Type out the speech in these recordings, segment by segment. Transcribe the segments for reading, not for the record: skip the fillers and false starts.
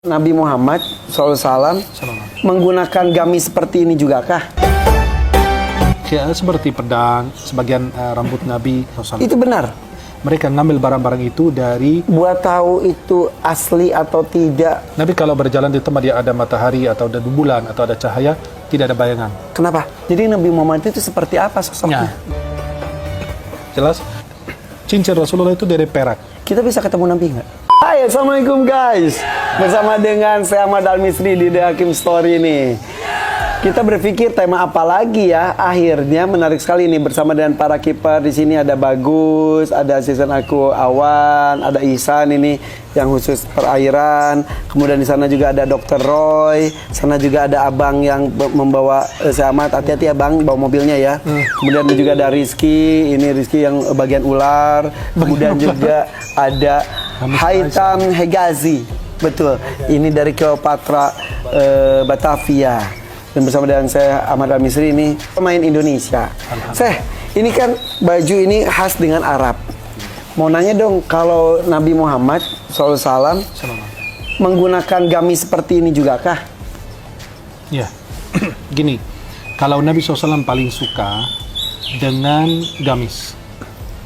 Nabi Muhammad SAW menggunakan gamis seperti ini juga kah? Ya, seperti pedang, sebagian rambut Nabi SAW. Itu benar? Mereka ngambil barang-barang itu dari... Buat tahu itu asli atau tidak. Nabi kalau berjalan di tempat dia ada matahari atau ada bulan atau ada cahaya, tidak ada bayangan. Kenapa? Jadi Nabi Muhammad itu seperti apa sosoknya? Jelas? Cincin Rasulullah itu dari perak. Kita bisa ketemu Nabi nggak? Hai, assalamualaikum guys. Bersama dengan saya Ahmad Al-Misri di The Hakim Story nih. Kita berpikir tema apa lagi ya? Akhirnya menarik sekali nih bersama dengan para kiper. Di sini ada Bagus, ada asisten aku Awan, ada Ihsan ini yang khusus perairan. Kemudian di sana juga ada Dr. Roy. Sana juga ada Abang yang membawa saya Ahmad. Hati-hati ya Bang, bawa mobilnya ya. Kemudian juga ada Rizky. Ini Rizky yang bagian ular. Kemudian juga ada Haitham Hegazi. Betul. Ini dari Cleopatra Batavia. Dan bersama dengan saya Ahmad Al-Misri ini pemain Indonesia. Saya ini kan baju ini khas dengan Arab. Mau nanya dong, kalau Nabi Muhammad SAW menggunakan gamis seperti ini juga kah? Ya, gini. Kalau Nabi SAW paling suka dengan gamis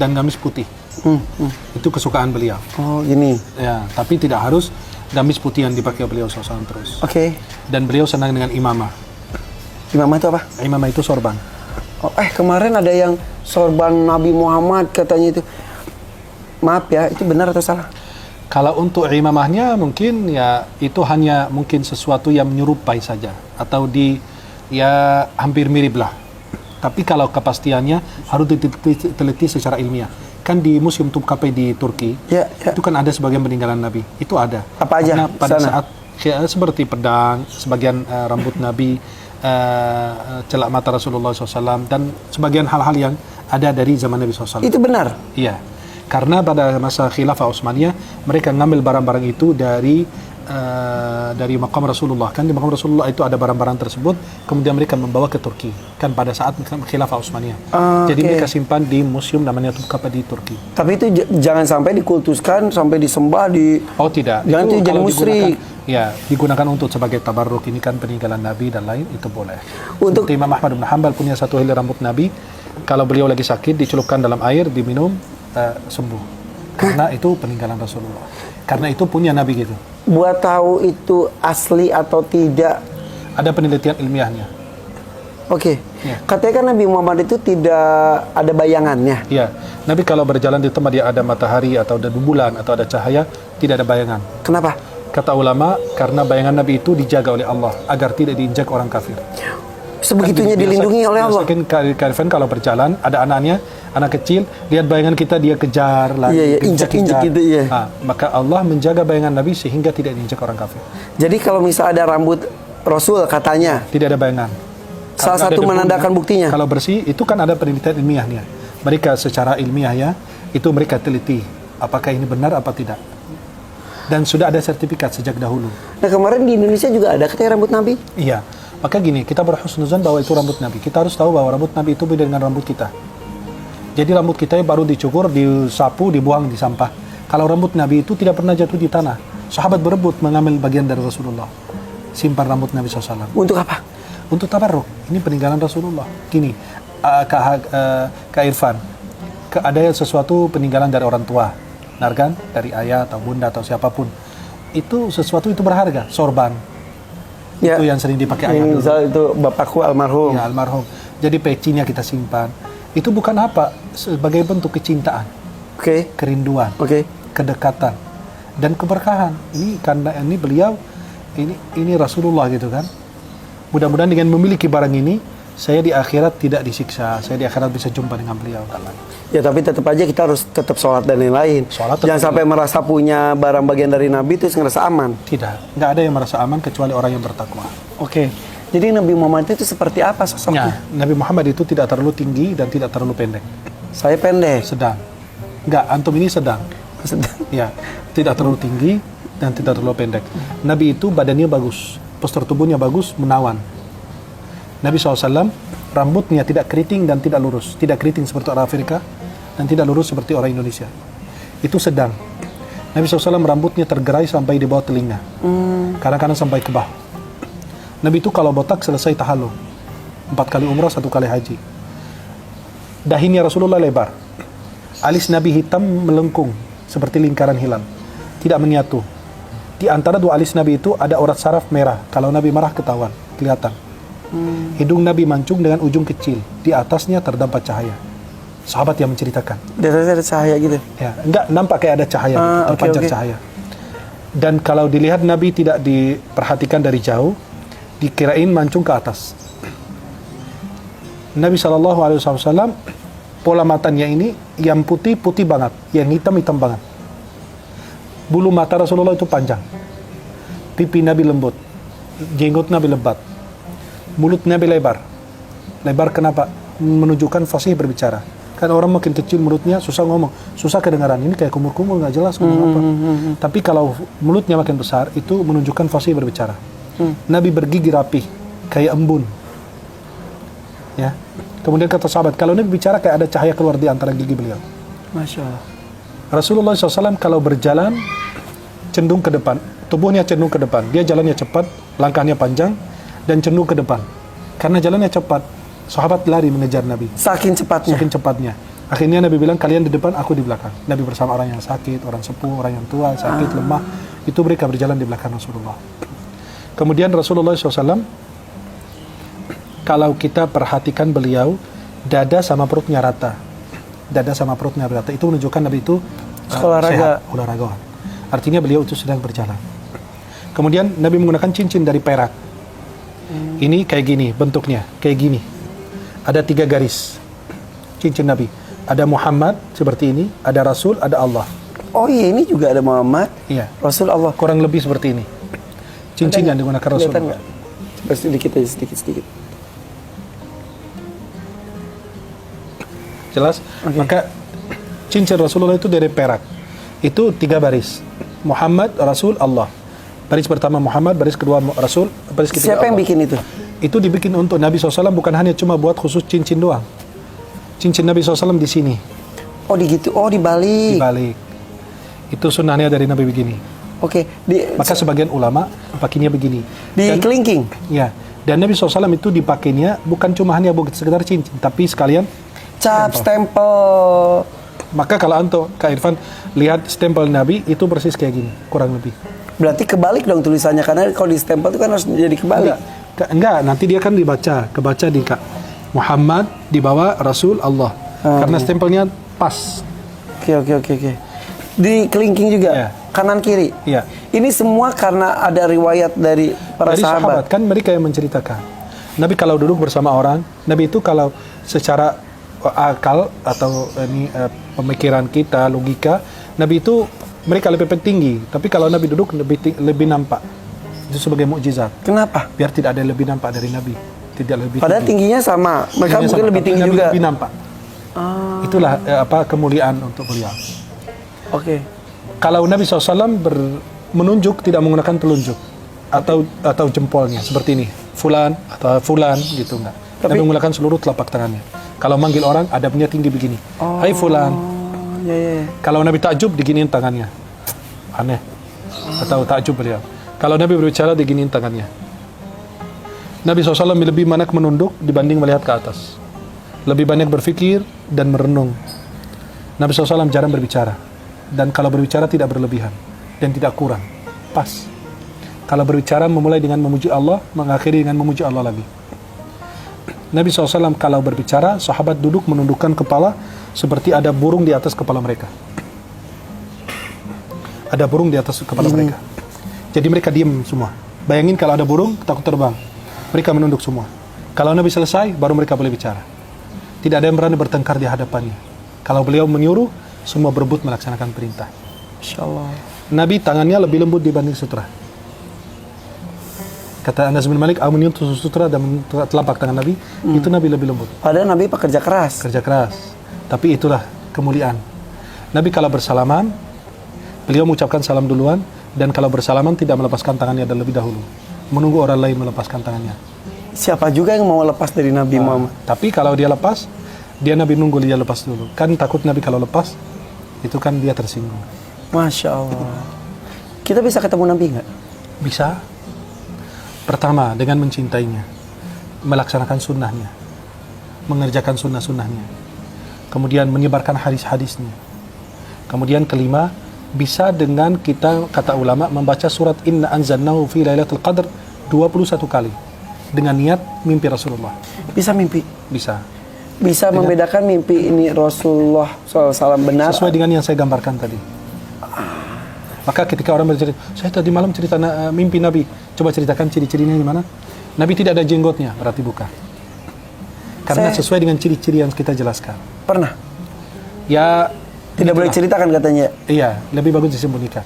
dan gamis putih. Itu kesukaan beliau. Oh gini. Ya, tapi tidak harus gamis putih yang dipakai beliau SAW terus. Oke. Dan beliau senang dengan imamah. Imamah itu apa? Imamah itu sorban. Oh, kemarin ada yang sorban Nabi Muhammad katanya itu. Maaf ya, itu benar atau salah? Kalau untuk imamahnya mungkin ya itu hanya mungkin sesuatu yang menyerupai saja atau ya hampir mirip lah. Tapi kalau kepastiannya harus diteliti secara ilmiah. Kan di Museum Topkapi di Turki, itu kan ada sebagian peninggalan Nabi. Itu ada. Apa aja? Karena pada saat seperti pedang, sebagian rambut Nabi, celak mata Rasulullah SAW, dan sebagian hal-hal yang ada dari zaman Nabi SAW. Itu benar? Iya. Karena pada masa Khilafah Utsmaniyah, mereka ngambil barang-barang itu dari makam Rasulullah. Kan di makam Rasulullah itu ada barang-barang tersebut, kemudian mereka membawa ke Turki. Kan pada saat Khilafah Utsmaniyah. Jadi mereka simpan di museum namanya Topkapi di Turki. Tapi itu jangan sampai dikultuskan, sampai disembah di... Oh tidak. Jangan itu jadi musyrik. Ya, digunakan untuk sebagai tabarruk. Ini kan peninggalan Nabi dan lain, itu boleh. Untuk Imam Ahmad bin Hanbal punya satu helai rambut Nabi. Kalau beliau lagi sakit, dicelupkan dalam air, diminum, sembuh. Karena itu peninggalan Rasulullah. Karena itu punya Nabi gitu. Buat tahu itu asli atau tidak, ada penelitian ilmiahnya. Oke. Ya. Katanya kan Nabi Muhammad itu tidak ada bayangannya. Iya. Nabi kalau berjalan di tempat dia ada matahari atau ada bulan atau ada cahaya, tidak ada bayangan. Kenapa? Kata ulama, karena bayangan Nabi itu dijaga oleh Allah agar tidak diinjak orang kafir. Sebegitunya dilindungi oleh Allah. Biasakan kalau berjalan, ada anaknya, anak kecil, lihat bayangan kita, dia kejar lagi. Iya, injak-injak gitu, iya. Maka Allah menjaga bayangan Nabi sehingga tidak diinjak orang kafir. Jadi kalau misal ada rambut Rasul katanya, tidak ada bayangan. salah satu menandakan buktinya. Kalau bersih, itu kan ada penelitian ilmiahnya. Mereka secara ilmiah ya, itu mereka teliti. Apakah ini benar apa tidak. Dan sudah ada sertifikat sejak dahulu. Nah kemarin di Indonesia juga ada katanya rambut Nabi. Iya. Maka gini, kita berhusnuzan bahwa itu rambut Nabi. Kita harus tahu bahwa rambut Nabi itu beda dengan rambut kita. Jadi rambut kita baru dicukur, disapu, dibuang di sampah. Kalau rambut Nabi itu tidak pernah jatuh di tanah. Sahabat berebut mengambil bagian dari Rasulullah. Simpan rambut Nabi SAW. Untuk apa? Untuk tabarruk. Ini peninggalan Rasulullah. Gini, Kak Irfan, ada sesuatu peninggalan dari orang tua. Benar kan? Dari ayah atau bunda atau siapapun. Itu sesuatu itu berharga. Sorban. Ya. Itu yang sering dipakai ayah dulu. Misal itu bapakku almarhum. Ya, almarhum. Jadi pecinya kita simpan. Itu bukan apa? Sebagai bentuk kecintaan. Oke. Kerinduan. Oke. Kedekatan. Dan keberkahan. Ini karena ini beliau, ini Rasulullah gitu kan. Mudah-mudahan dengan memiliki barang ini, saya di akhirat tidak disiksa. Saya di akhirat bisa jumpa dengan beliau. Ya tapi tetap aja kita harus tetap sholat dan lain-lain. Jangan sampai merasa punya barang bagian dari Nabi terus ngerasa aman. Tidak. Nggak ada yang merasa aman kecuali orang yang bertakwa. Oke. Jadi Nabi Muhammad itu seperti apa sosoknya? Nabi Muhammad itu tidak terlalu tinggi dan tidak terlalu pendek. Saya pendek. Sedang. Enggak, antum ini sedang. Sedang. Ya, tidak terlalu tinggi dan tidak terlalu pendek. Nabi itu badannya bagus, postur tubuhnya bagus, menawan. Nabi SAW rambutnya tidak keriting dan tidak lurus. Tidak keriting seperti orang Afrika dan tidak lurus seperti orang Indonesia. Itu sedang. Nabi SAW rambutnya tergerai sampai di bawah telinga. Kadang-kadang sampai ke bahu. Nabi itu kalau botak selesai tahallul. 4 kali umrah, 1 kali haji. Dahinya Rasulullah lebar. Alis Nabi hitam melengkung seperti lingkaran hilal. Tidak menyatu. Di antara 2 alis Nabi itu ada urat saraf merah. Kalau Nabi marah ketahuan, kelihatan. Hidung Nabi mancung dengan ujung kecil. Di atasnya terdapat cahaya. Sahabat yang menceritakan. Di atasnya ada cahaya gitu. Ya, enggak nampak kayak ada cahaya, terpancar cahaya. Dan kalau dilihat Nabi tidak diperhatikan dari jauh, dikirain mancung ke atas. Nabi SAW pola matanya ini yang putih banget, yang hitam banget. Bulu mata Rasulullah itu panjang, pipi Nabi lembut, jenggot Nabi lebat, mulut Nabi lebar. Lebar kenapa? Menunjukkan fasih berbicara. Kan orang makin kecil mulutnya susah ngomong, susah kedengaran. Ini kayak kumur-kumur nggak jelas ngomong apa. Tapi kalau mulutnya makin besar, itu menunjukkan fasih berbicara. Nabi bergigi rapih, kayak embun. Ya. Kemudian kata sahabat, kalau Nabi bicara kayak ada cahaya keluar di antara gigi beliau. Masya Allah. Rasulullah SAW kalau berjalan cenderung ke depan, tubuhnya cenderung ke depan. Dia jalannya cepat, langkahnya panjang, dan cenderung ke depan. Karena jalannya cepat, sahabat lari mengejar Nabi. Saking cepatnya. Saking cepatnya. Akhirnya Nabi bilang, kalian di depan, aku di belakang. Nabi bersama orang yang sakit, orang sepuh, orang yang tua, sakit, lemah. Itu mereka berjalan di belakang Rasulullah. Kemudian Rasulullah SAW, kalau kita perhatikan beliau, dada sama perutnya rata. Dada sama perutnya rata. Itu menunjukkan Nabi itu olahraga. sehat, olahragawan. Artinya beliau itu sedang berjalan. Kemudian Nabi menggunakan cincin dari perak. Ini kayak gini bentuknya, kayak gini. Ada 3 garis cincin Nabi. Ada Muhammad seperti ini, ada Rasul, ada Allah. Oh iya, ini juga ada Muhammad, Iya. Rasul, Allah. Kurang lebih seperti ini. Cincin yang digunakan Rasul. Kelihatan nggak? Coba sedikit aja, sedikit. Jelas? Maka cincin Rasulullah itu dari perak. Itu 3 baris. Muhammad, Rasul, Allah. Baris pertama Muhammad, baris kedua Rasul, baris ketiga Siapa yang Allah. bikin itu? Itu dibikin untuk Nabi SAW, bukan hanya cuma buat khusus cincin doang. Cincin Nabi SAW di sini, Oh gitu, oh dibalik. dibalik. Itu sunnahnya dari Nabi begini. Oke, Maka sebagian ulama pakainya begini. di kelingking. Ya, dan Nabi SAW itu dipakainya bukan cuma hanya buat sekedar cincin, tapi sekalian. Cap, stempel. Maka kalau anto, Kak Irfan, lihat stempel Nabi itu persis kayak gini, kurang lebih. Berarti kebalik dong tulisannya, karena kalau di stempel itu kan harus jadi kebalik. Enggak, nanti dia kan kebaca di Kak. Muhammad di bawah, Rasul, Allah. Karena stempelnya pas. Oke. Di kelingking juga, Ya. kanan kiri. Iya. Ini semua karena ada riwayat dari para Dari sahabat. kan mereka yang menceritakan. Nabi kalau duduk bersama orang, Nabi itu kalau secara akal atau pemikiran kita, logika, Nabi itu mereka lebih tinggi. Tapi kalau Nabi duduk lebih nampak. Itu sebagai mukjizat. Kenapa? Biar tidak ada yang lebih nampak dari Nabi. Tidak lebih Padahal tinggi. tingginya sama. Mereka Tingginya mungkin sama, lebih tapi tinggi Nabi juga. lebih nampak. Itulah kemuliaan untuk beliau. Oke. Kalau Nabi SAW menunjuk tidak menggunakan telunjuk atau jempolnya seperti ini, fulan atau fulan gitu enggak. Nabi menggunakan seluruh telapak tangannya. Kalau manggil orang adabnya tinggi begini. Hai fulan. Oh, ya. Kalau Nabi takjub diginiin tangannya. Aneh. Atau takjub beliau. Kalau Nabi berbicara diginiin tangannya. Nabi SAW lebih banyak menunduk dibanding melihat ke atas. Lebih banyak berpikir dan merenung. Nabi SAW jarang berbicara. Dan kalau berbicara tidak berlebihan. Dan tidak kurang. Pas. Kalau berbicara memulai dengan memuji Allah, mengakhiri dengan memuji Allah lagi. Nabi SAW kalau berbicara, sahabat duduk menundukkan kepala seperti ada burung di atas kepala mereka. Ada burung di atas kepala mereka. Jadi mereka diam semua. Bayangin kalau ada burung, takut terbang. Mereka menunduk semua. Kalau Nabi selesai, baru mereka boleh bicara. Tidak ada yang berani bertengkar di hadapannya. Kalau beliau menyuruh, semua berebut melaksanakan perintah. Insya Allah. Nabi tangannya lebih lembut dibanding sutra. Kata Anas bin Malik, aku menyentuh sutra dan telapak tangan Nabi, itu Nabi lebih lembut. Padahal Nabi pekerja keras. Kerja keras. Tapi itulah kemuliaan. Nabi kalau bersalaman, beliau mengucapkan salam duluan, dan kalau bersalaman tidak melepaskan tangannya terlebih dahulu. Menunggu orang lain melepaskan tangannya. Siapa juga yang mau lepas dari Nabi Muhammad? Tapi kalau dia lepas, dia Nabi nunggu dia lepas dulu. Kan takut Nabi kalau lepas, itu kan dia tersinggung. Masya Allah. Kita bisa ketemu Nabi nggak? Bisa. Pertama, dengan mencintainya, melaksanakan sunnahnya, mengerjakan sunnah-sunnahnya, kemudian menyebarkan hadis-hadisnya. Kemudian kelima, bisa dengan kita, kata ulama, membaca surat Inna anzalnahu fi lailatul qadr 21 kali dengan niat mimpi Rasulullah. Bisa mimpi. Bisa. Bisa membedakan mimpi ini Rasulullah SAW benar. Sesuai dengan yang saya gambarkan tadi. Maka ketika orang bercerita, saya tadi malam cerita mimpi Nabi, coba ceritakan ciri-cirinya gimana? Nabi tidak ada jenggotnya, berarti bukan. Karena sesuai dengan ciri-ciri yang kita jelaskan. Pernah? Ya, Tidak boleh ceritakan katanya. iya, lebih bagus disembunyikan.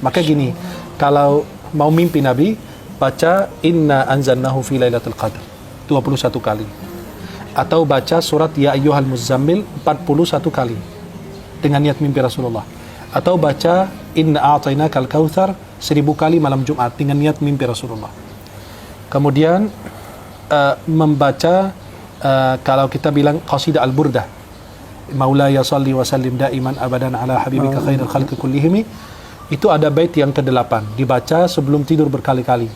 Maka gini, kalau mau mimpi Nabi, baca Inna anzalnahu fi lailatul qadr 21 kali. Atau baca surat Ya Ayyuhal Muzammil 41 kali dengan niat mimpi Rasulullah. Atau baca Inna a'tainakal kautsar 1000 kali malam Jumat dengan niat mimpi Rasulullah. Kemudian membaca kalau kita bilang qasidah al-burdah, Maulaya salli wa sallim daiman abadan ala habibika khairil khalqi kullihim, itu ada bait yang ke-8 dibaca sebelum tidur berkali-kali.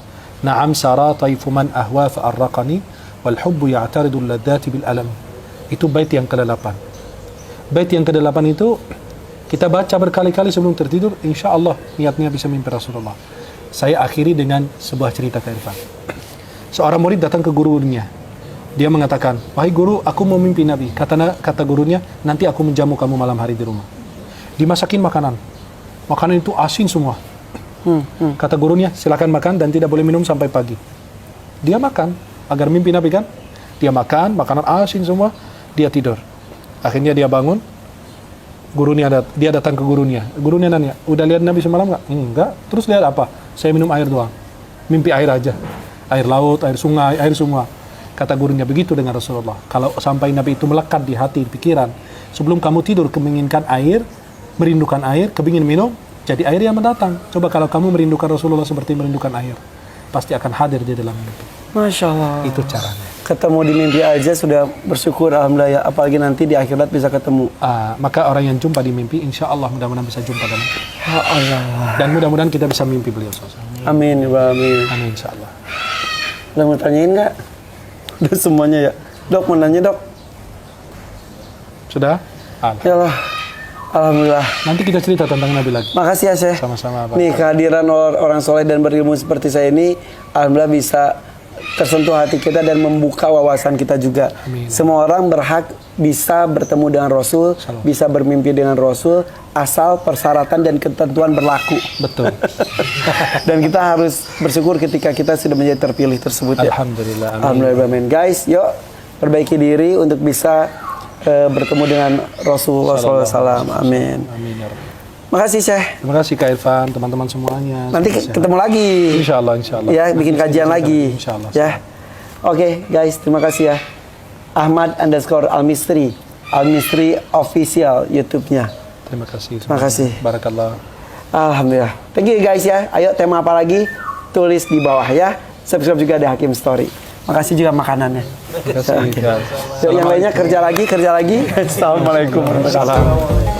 Na'am sara taifu man ahwa fa'arraqani wal hubbu ya'taridul ladzati bil alam. Itu bait yang ke-8. Bait yang ke-8 itu kita baca berkali-kali sebelum tertidur, insya Allah niatnya bisa mimpi Rasulullah. Saya akhiri dengan sebuah cerita ke Irfan. Seorang murid datang ke gurunya. Dia mengatakan, wahai guru, aku mau mimpi Nabi. Kata gurunya, nanti aku menjamu kamu malam hari di rumah. Dimasakin makanan. Makanan itu asin semua. Kata gurunya, silakan makan dan tidak boleh minum sampai pagi. Dia makan, agar mimpi Nabi kan. Dia makan, makanan asin semua, dia tidur. Akhirnya dia bangun, dia datang ke gurunya. Gurunya nanya, udah lihat Nabi semalam nggak? Enggak. Terus lihat apa? Saya minum air doang. Mimpi air aja. Air laut, air sungai, air semua. Kata gurunya, begitu dengan Rasulullah. Kalau sampai Nabi itu melekat di hati, pikiran, sebelum kamu tidur menginginkan air, merindukan air, kepingin minum, jadi air yang mendatang. Coba kalau kamu merindukan Rasulullah seperti merindukan air, pasti akan hadir di dalam mimpi. Masya Allah. Itu caranya. Ketemu di mimpi aja sudah bersyukur, alhamdulillah ya. Apalagi nanti di akhirat bisa ketemu. Maka orang yang jumpa di mimpi, insya Allah mudah-mudahan bisa jumpa dengan Ya Allah. dan mudah-mudahan kita bisa mimpi beliau. Amin, ya amin. Amin, insya Allah. Udah mau tanyain nggak? Udah semuanya ya. Dok, mau nanya dok. Sudah? Ya Allah. Alhamdulillah. Nanti kita cerita tentang Nabi lagi. Makasih ya Syekh. Sama-sama, Pak. Nih kehadiran orang soleh dan berilmu seperti saya ini, alhamdulillah bisa tersentuh hati kita dan membuka wawasan kita juga. Amin. Semua orang berhak bisa bertemu dengan Rasul, Salam. bisa bermimpi dengan Rasul, asal persyaratan dan ketentuan berlaku. Betul. Dan kita harus bersyukur ketika kita sudah menjadi terpilih tersebut ya. Alhamdulillah. Amin. Alhamdulillah, amin. Guys, yuk perbaiki diri untuk bisa bertemu dengan Rasulullah SAW. Amin. Amin ya Rabbi. Makasih Syekh. Terima kasih Kak Irfan, teman-teman semuanya. Nanti ketemu lagi. Insya Allah, insya Allah. Ya, bikin kajian lagi. Insya Allah. Ya. Oke, guys, terima kasih ya. Ahmad_Al-Mistri, Al-Mistri Official YouTube-nya. Terima kasih. Terima kasih. Barakallah. Alhamdulillah. Thank you guys ya. Ayo tema apa lagi? Tulis di bawah ya. Subscribe juga ada Hakim Story. Makasih juga makanannya. Terima kasih. Yuk, yang lainnya kerja lagi. Assalamualaikum warahmatullahi wabarakatuh.